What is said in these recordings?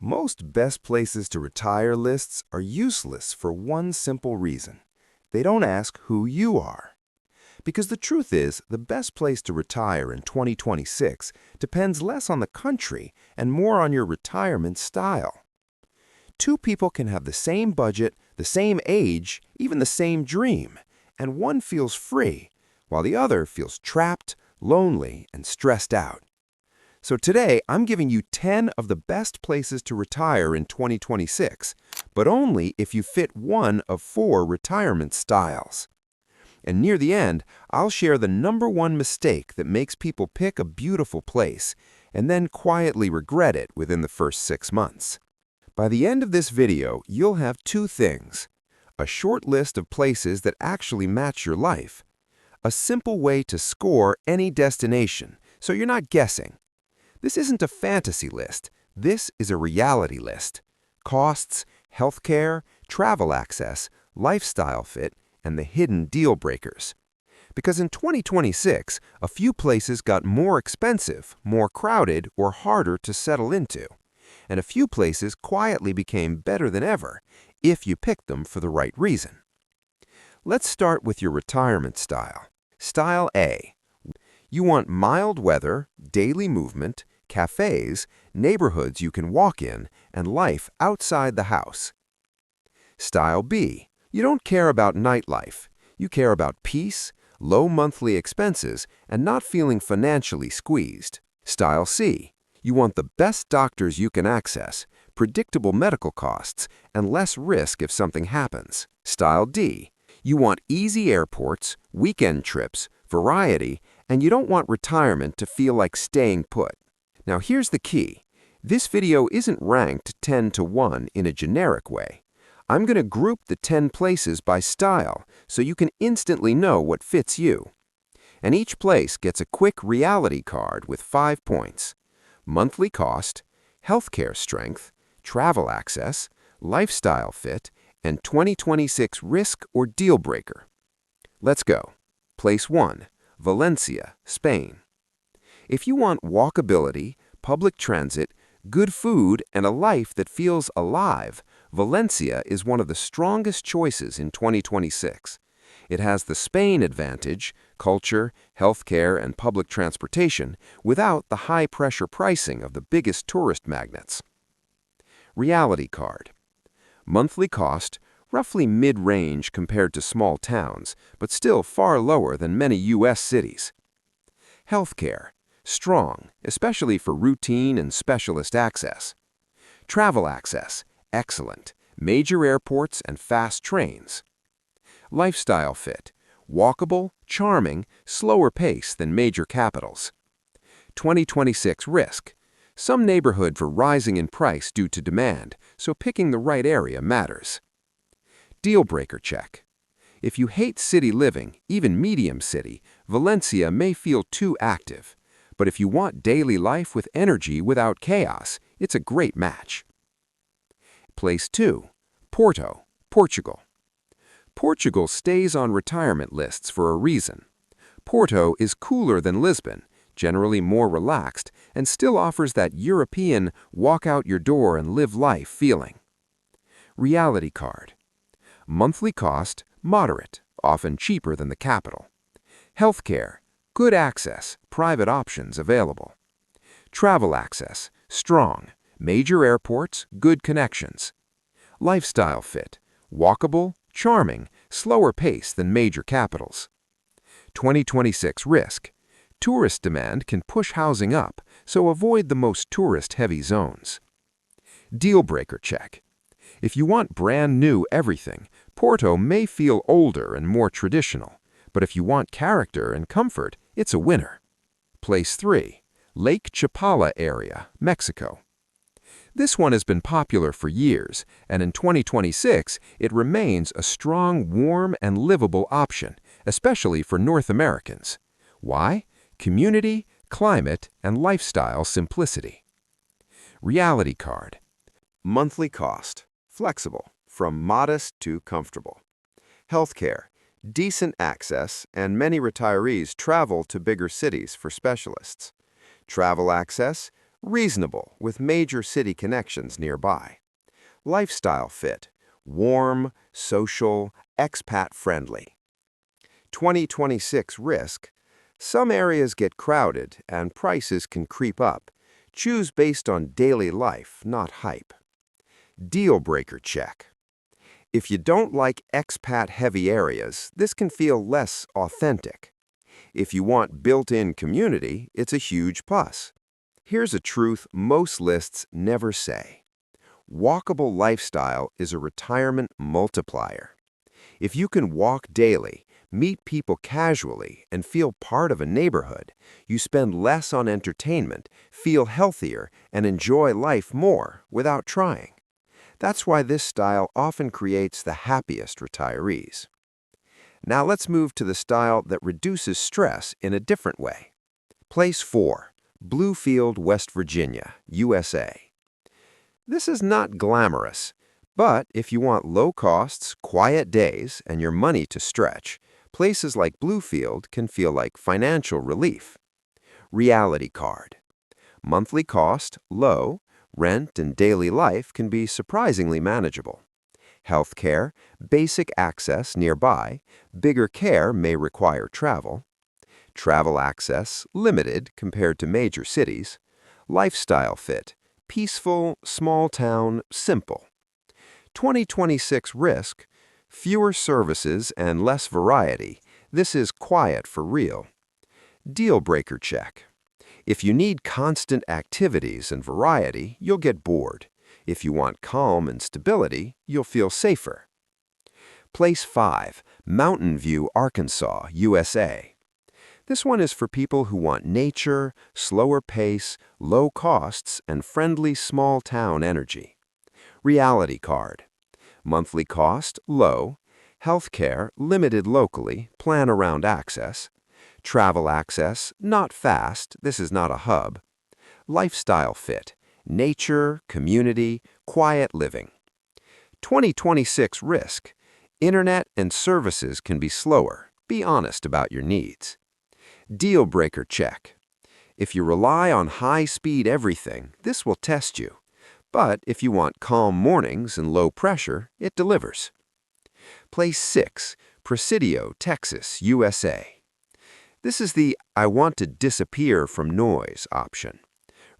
Most best places to retire lists are useless for one simple reason. They don't ask who you are. Because the truth is, the best place to retire in 2026 depends less on the country and more on your retirement style. Two people can have the same budget, the same age, even the same dream, and one feels free, while the other feels trapped, lonely, and stressed out. So today, I'm giving you 10 of the best places to retire in 2026, but only if you fit one of 4 retirement styles. And near the end, I'll share the #1 mistake that makes people pick a beautiful place and then quietly regret it within the first 6 months. By the end of this video, you'll have 2 things: a short list of places that actually match your life, a simple way to score any destination so you're not guessing. This isn't a fantasy list. This is a reality list. Costs, healthcare, travel access, lifestyle fit, and the hidden deal breakers. Because in 2026, a few places got more expensive, more crowded, or harder to settle into. And a few places quietly became better than ever, if you picked them for the right reason. Let's start with your retirement style. Style A. You want mild weather, daily movement, cafes, neighborhoods you can walk in, and life outside the house. Style B. You don't care about nightlife. You care about peace, low monthly expenses, and not feeling financially squeezed. Style C. You want the best doctors you can access, predictable medical costs, and less risk if something happens. Style D. You want easy airports, weekend trips, variety, and you don't want retirement to feel like staying put. Now here's the key. This video isn't ranked 10 to 1 in a generic way. I'm going to group the 10 places by style so you can instantly know what fits you. And each place gets a quick reality card with 5 points: monthly cost, healthcare strength, travel access, lifestyle fit, and 2026 risk or deal breaker. Let's go. Place 1, Valencia, Spain. If you want walkability, public transit, good food, and a life that feels alive, Valencia is one of the strongest choices in 2026. It has the Spain advantage, culture, healthcare, and public transportation, without the high-pressure pricing of the biggest tourist magnets. Reality card. Monthly cost, roughly mid-range compared to small towns, but still far lower than many U.S. cities. Healthcare. Strong, especially for routine and specialist access. Travel access. Excellent. Major airports and fast trains. Lifestyle fit. Walkable, charming, slower pace than major capitals. 2026 risk. Some neighborhood for rising in price due to demand, so picking the right area matters. Deal breaker check. If you hate city living, even medium city, Valencia may feel too active. But if you want daily life with energy without chaos, it's a great match. Place 2, Porto, Portugal. Portugal stays on retirement lists for a reason. Porto is cooler than Lisbon, generally more relaxed, and still offers that European walk out your door and live life feeling. Reality card. Monthly cost, moderate, often cheaper than the capital. Healthcare. Good access, private options available. Travel access, strong, major airports, good connections. Lifestyle fit, walkable, charming, slower pace than major capitals. 2026 risk. Tourist demand can push housing up, so avoid the most tourist-heavy zones. Deal breaker check. If you want brand new everything, Porto may feel older and more traditional. But if you want character and comfort, it's a winner. Place 3, Lake Chapala area, Mexico. This one has been popular for years, and in 2026, it remains a strong, warm, and livable option, especially for North Americans. Why? Community, climate, and lifestyle simplicity. Reality card. Monthly cost. Flexible, from modest to comfortable. Healthcare. Decent access, and many retirees travel to bigger cities for specialists. Travel access, Reasonable, with major city connections nearby. Lifestyle fit, warm, social, expat-friendly. 2026 risk. Some areas get crowded and prices can creep up. Choose based on daily life, not hype. Deal breaker check. If you don't like expat-heavy areas, this can feel less authentic. If you want built-in community, it's a huge plus. Here's a truth most lists never say. Walkable lifestyle is a retirement multiplier. If you can walk daily, meet people casually, and feel part of a neighborhood, you spend less on entertainment, feel healthier, and enjoy life more without trying. That's why this style often creates the happiest retirees. Now let's move to the style that reduces stress in a different way. Place 4. Bluefield, West Virginia, USA. This is not glamorous, but if you want low costs, quiet days, and your money to stretch, places like Bluefield can feel like financial relief. Reality card. Monthly cost, low, rent and daily life can be surprisingly manageable. Healthcare, basic access nearby, bigger care may require travel. Travel access, limited compared to major cities. Lifestyle fit, peaceful, small town, simple. 2026 risk, fewer services and less variety. This is quiet for real. Deal breaker check. If you need constant activities and variety, you'll get bored. If you want calm and stability, you'll feel safer. Place 5. Mountain View, Arkansas, USA. This one is for people who want nature, slower pace, low costs, and friendly small-town energy. Reality card. Monthly cost, low. Healthcare, limited locally, plan around access. Travel access, not fast, this is not a hub. Lifestyle fit, nature, community, quiet living. 2026 risk. Internet and services can be slower. Be honest about your needs. Deal breaker check. If you rely on high-speed everything, this will test you. But if you want calm mornings and low pressure, it delivers. Place 6. Presidio, Texas, USA. This is the I want to disappear from noise option.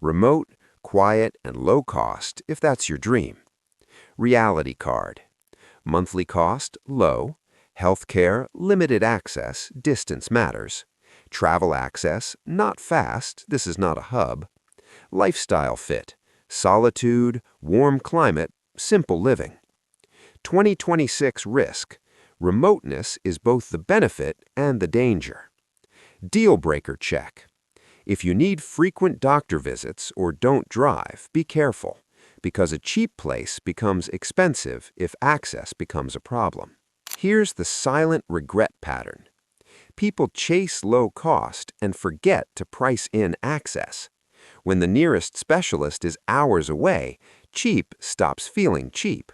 Remote, quiet, and low cost if that's your dream. Reality card. Monthly cost, low. Healthcare, limited access, distance matters. Travel access, not fast, this is not a hub. Lifestyle fit, solitude, warm climate, simple living. 2026 risk. Remoteness is both the benefit and the danger. Deal breaker check. If you need frequent doctor visits or don't drive, be careful, because a cheap place becomes expensive if access becomes a problem. Here's the silent regret pattern. People chase low cost and forget to price in access. When the nearest specialist is hours away, cheap stops feeling cheap.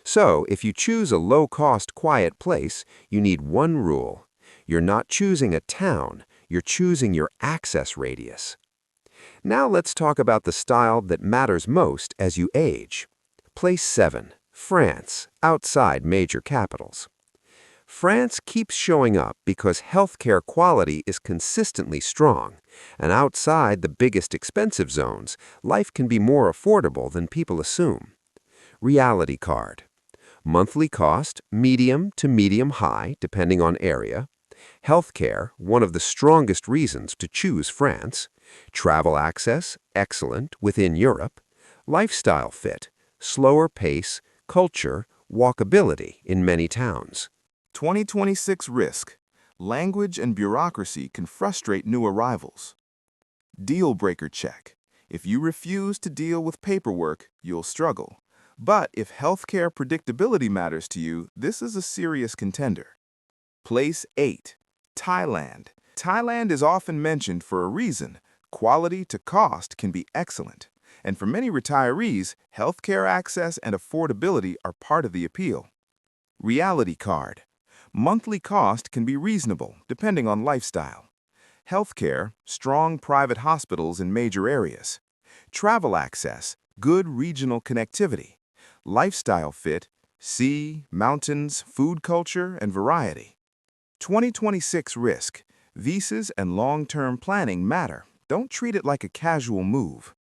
So, if you choose a low-cost, quiet place, you need one rule. You're not choosing a town, you're choosing your access radius. Now let's talk about the style that matters most as you age. Place 7. France, outside major capitals. France keeps showing up because healthcare quality is consistently strong, and outside the biggest expensive zones, life can be more affordable than people assume. Reality card. Monthly cost, medium to medium-high, depending on area. Healthcare, one of the strongest reasons to choose France. Travel access, excellent, within Europe. Lifestyle fit, slower pace, culture, walkability in many towns. 2026 risk. Language and bureaucracy can frustrate new arrivals. Deal breaker check. If you refuse to deal with paperwork, you'll struggle. But if healthcare predictability matters to you, this is a serious contender. Place 8. Thailand. Thailand is often mentioned for a reason. Quality to cost can be excellent. And for many retirees, healthcare access and affordability are part of the appeal. Reality card. Monthly cost can be reasonable, depending on lifestyle. Healthcare, strong private hospitals in major areas. Travel access, good regional connectivity. Lifestyle fit, sea, mountains, food culture, and variety. 2026 risk, visas and long-term planning matter. Don't treat it like a casual move.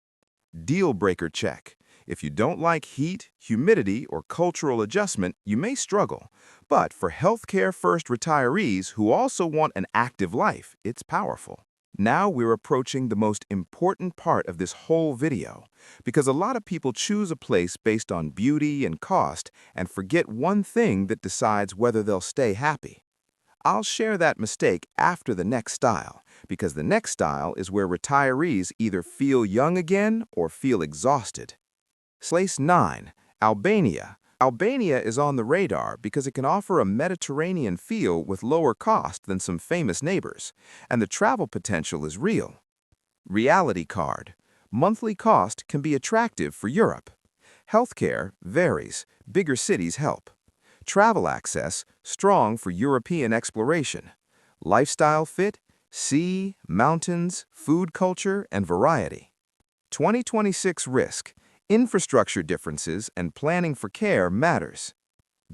Deal breaker check. If you don't like heat, humidity, or cultural adjustment, you may struggle. But for healthcare first retirees who also want an active life, it's powerful. Now we're approaching the most important part of this whole video, because a lot of people choose a place based on beauty and cost and forget one thing that decides whether they'll stay happy. I'll share that mistake after the next style, because the next style is where retirees either feel young again or feel exhausted. Place 9. Albania. Albania is on the radar because it can offer a Mediterranean feel with lower cost than some famous neighbors, and the travel potential is real. Reality card. Monthly cost can be attractive for Europe. Healthcare varies. Bigger cities help. Travel access, strong for European exploration. Lifestyle fit, sea, mountains, food culture, and variety. 2026 risk, infrastructure differences and planning for care matters.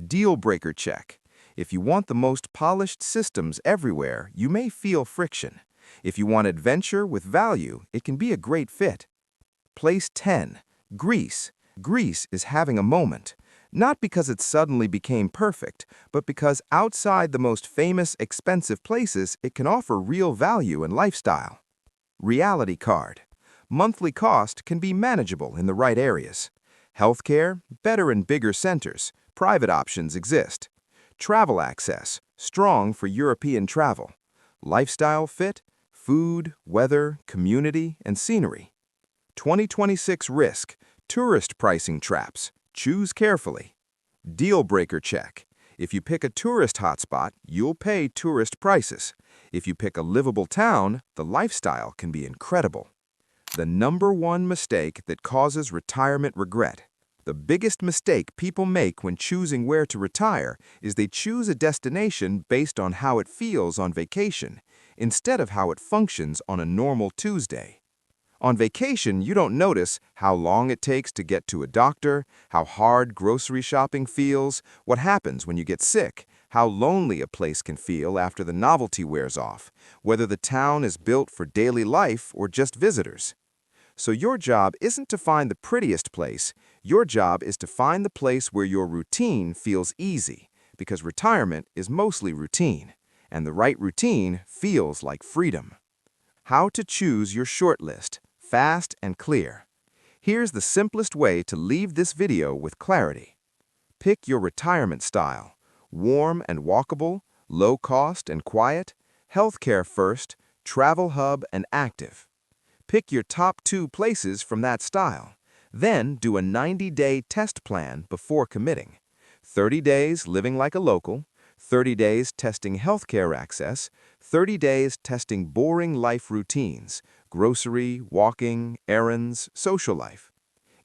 Deal breaker check. If you want the most polished systems everywhere, you may feel friction. If you want adventure with value, it can be a great fit. Place 10. Greece. Greece is having a moment. Not because it suddenly became perfect, but because outside the most famous, expensive places, it can offer real value and lifestyle. Reality card. Monthly cost can be manageable in the right areas. Healthcare, better in bigger centers. Private options exist. Travel access, strong for European travel. Lifestyle fit, food, weather, community, and scenery. 2026 risk, tourist pricing traps. Choose carefully. Deal breaker check. If you pick a tourist hotspot, you'll pay tourist prices. If you pick a livable town, the lifestyle can be incredible. The #1 mistake that causes retirement regret. The biggest mistake people make when choosing where to retire is they choose a destination based on how it feels on vacation, instead of how it functions on a normal Tuesday. On vacation, you don't notice how long it takes to get to a doctor, how hard grocery shopping feels, what happens when you get sick, how lonely a place can feel after the novelty wears off, whether the town is built for daily life or just visitors. So your job isn't to find the prettiest place, your job is to find the place where your routine feels easy, because retirement is mostly routine, and the right routine feels like freedom. How to choose your shortlist, fast and clear. Here's the simplest way to leave this video with clarity. Pick your retirement style: warm and walkable, low cost and quiet, healthcare first, travel hub and active. Pick your top 2 places from that style. Then do a 90-day test plan before committing. 30 days living like a local, 30 days testing healthcare access, 30 days testing boring life routines, grocery, walking, errands, social life.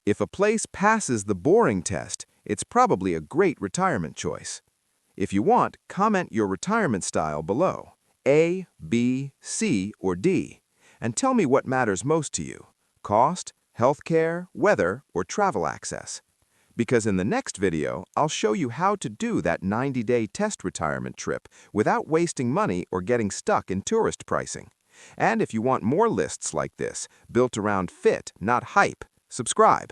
If a place passes the boring test, it's probably a great retirement choice. If you want, comment your retirement style below, A, B, C, or D, and tell me what matters most to you: cost, healthcare, weather, or travel access. Because in the next video, I'll show you how to do that 90-day test retirement trip without wasting money or getting stuck in tourist pricing. And if you want more lists like this, built around fit, not hype, subscribe.